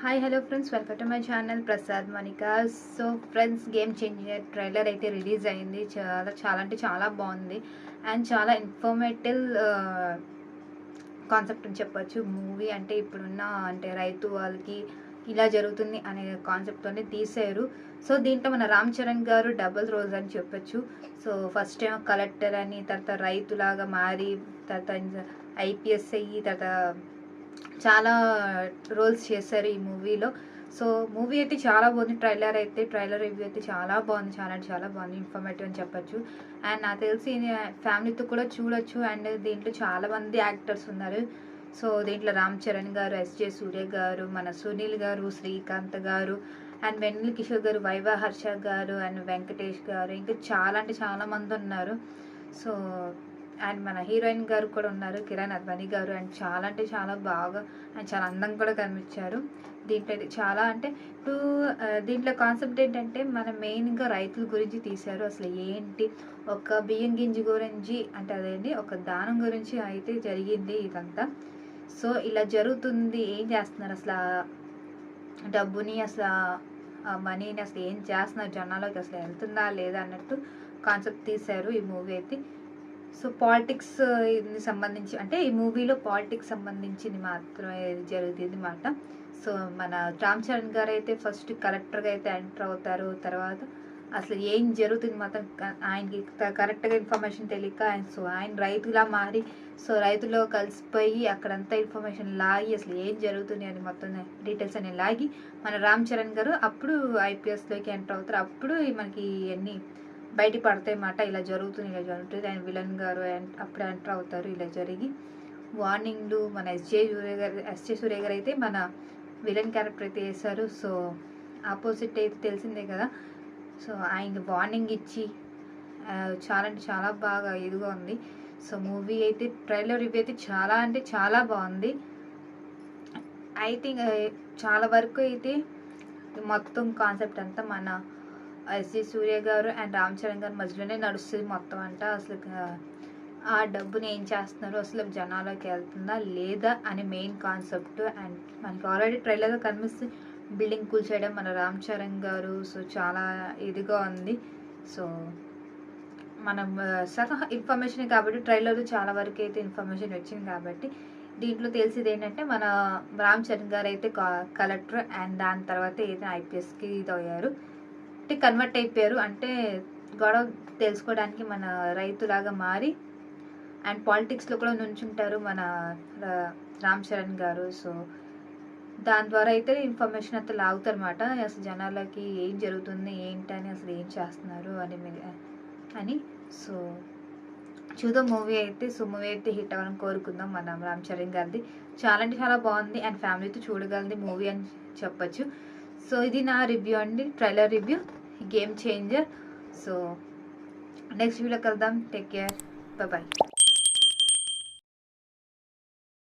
Hi hello friends, welcome to my channel Prasad Manika. So friends, game changer trailer అయితే release అయింది. చాలా అంటే చాలా బాగుంది అండ్ చాలా ఇన్ఫర్మేటివ్ కాన్సెప్ట్ అని చెప్పొచ్చు. మూవీ అంటే ఇప్పుడున్న అంటే రైతు వాళ్ళకి ఇలా జరుగుతుంది అనే కాన్సెప్ట్తోనే తీసారు. సో దీంట్లో మన రామ్ చరణ్ గారు డబుల్ రోల్స్ అని చెప్పొచ్చు. సో ఫస్ట్ టైం కలెక్టర్ అని, తర్వాత రైతులాగా మారి, తర్వాత ఐపీఎస్ అయ్యి, తర్వాత చాలా రోల్స్ చేశారు ఈ మూవీలో. సో మూవీ అయితే చాలా బాగుంది. ట్రైలర్ రివ్యూ అయితే చాలా బాగుంది. చాలా అంటే చాలా బాగుంది, ఇన్ఫర్మేటివ్ అని చెప్పొచ్చు. అండ్ నాకు తెలిసి ఫ్యామిలీతో కూడా చూడొచ్చు. అండ్ దీంట్లో చాలా మంది యాక్టర్స్ ఉన్నారు. సో దీంట్లో రామ్ చరణ్ గారు, ఎస్జే సూర్య గారు, మన సునీల్ గారు, శ్రీకాంత్ గారు, అండ్ వెన్నెల కిషోర్ గారు, వైవా హర్ష గారు, అండ్ వెంకటేష్ గారు, ఇంకా చాలా అంటే చాలా మంది ఉన్నారు. సో అండ్ మన హీరోయిన్ గారు కూడా ఉన్నారు, కిరణ్ అద్వానీ గారు. అండ్ చాలా అంటే చాలా బాగా అండ్ చాలా అందంగా కూడా కనిపించారు. దీంట్లో చాలా అంటే ఇప్పుడు దీంట్లో కాన్సెప్ట్ ఏంటంటే మన మెయిన్గా రైతుల గురించి తీశారు. అసలు ఏంటి, ఒక బియ్యం గింజ గురించి అంటే అదేంటి ఒక దానం గురించి అయితే జరిగింది ఇదంతా. సో ఇలా జరుగుతుంది, ఏం చేస్తున్నారు అసలు, డబ్బుని అసలు మనీని అసలు ఏం చేస్తున్నారు, జనాల్లోకి అసలు వెళ్తుందా లేదా అన్నట్టు కాన్సెప్ట్ తీశారు ఈ మూవీ అయితే. సో పాలిటిక్స్ సంబంధించి అంటే ఈ మూవీలో పాలిటిక్స్ సంబంధించింది మాత్రమే జరుగుతుంది అన్నమాట. సో మన రామ్ చరణ్ గారు అయితే ఫస్ట్ కలెక్టర్గా అయితే ఎంటర్ అవుతారు. తర్వాత అసలు ఏం జరుగుతుంది మొత్తం ఆయనకి కరెక్ట్గా ఇన్ఫర్మేషన్ తెలియక ఆయన రైతులా మారి, సో రైతులో కలిసిపోయి అక్కడంతా ఇన్ఫర్మేషన్ లాగి అసలు ఏం జరుగుతుంది అని మొత్తం డీటెయిల్స్ అని లాగి మన రామ్ చరణ్ గారు అప్పుడు ఐపీఎస్లోకి ఎంటర్ అవుతారు. అప్పుడు మనకి ఇవన్నీ బయట పడతాయి అన్నమాట. ఇలా జరుగుతుంది అండ్ విలన్ గారు అప్పుడు ఎంటర్ అవుతారు. ఇలా జరిగి వార్నింగ్లు మన ఎస్జే సూర్య గారు అయితే మన విలన్ క్యారెక్టర్ అయితే వేశారు. సో ఆపోజిట్ అయితే తెలిసిందే కదా. సో ఆయనకి వార్నింగ్ ఇచ్చి చాలా అంటే చాలా బాగా ఇదిగా ఉంది. సో మూవీ అయితే ట్రైలర్ రివ్యూ అయితే చాలా అంటే చాలా బాగుంది. ఐ థింక్ చాలా వరకు అయితే మొత్తం కాన్సెప్ట్ అంతా మన ఎస్జే సూర్య గారు అండ్ రామ్ చరణ్ గారు మధ్యలోనే నడుస్తుంది మొత్తం అంట. అసలు ఆ డబ్బుని ఏం చేస్తున్నారు, అసలు జనాల్లోకి వెళ్తుందా లేదా అని మెయిన్ కాన్సెప్ట్. అండ్ మనకి ఆల్రెడీ ట్రైలర్లో కనిపిస్తుంది బిల్డింగ్ కూల్చేయడం మన రామ్ చరణ్ గారు. సో చాలా ఇదిగా ఉంది. సో మనం సగం ఇన్ఫర్మేషన్ కాబట్టి ట్రైలర్ చాలా వరకు అయితే ఇన్ఫర్మేషన్ వచ్చింది కాబట్టి దీంట్లో తెలిసేది ఏంటంటే మన రామ్ చరణ్ గారు అయితే కలెక్టర్ అండ్ దాని తర్వాత అయితే ఐపీఎస్కి ఇది అయ్యారు, అంటే కన్వర్ట్ అయిపోయారు. అంటే గొడవ తెలుసుకోవడానికి మన రైతులాగా మారి అండ్ పాలిటిక్స్లో కూడా నుంచుంటారు మన రామ్ చరణ్ గారు. సో దాని ద్వారా అయితే ఇన్ఫర్మేషన్ అంతా లాగుతారు అనమాట. అసలు జనాలకి ఏం జరుగుతుంది ఏంటని, అసలు ఏం చేస్తున్నారు అని. సో చూద్దాం మూవీ అయితే. సో మూవీ అయితే హిట్ అవ్వాలని కోరుకుందాం మన రామ్ చరణ్ గారిది. చాలా అంటే చాలా బాగుంది అండ్ ఫ్యామిలీతో చూడగలిగింది మూవీ అని చెప్పచ్చు. సో ఇది నా రివ్యూ అండి, trailer review, game changer. So next వీడియోకి వెళ్దాం. Take care, bye.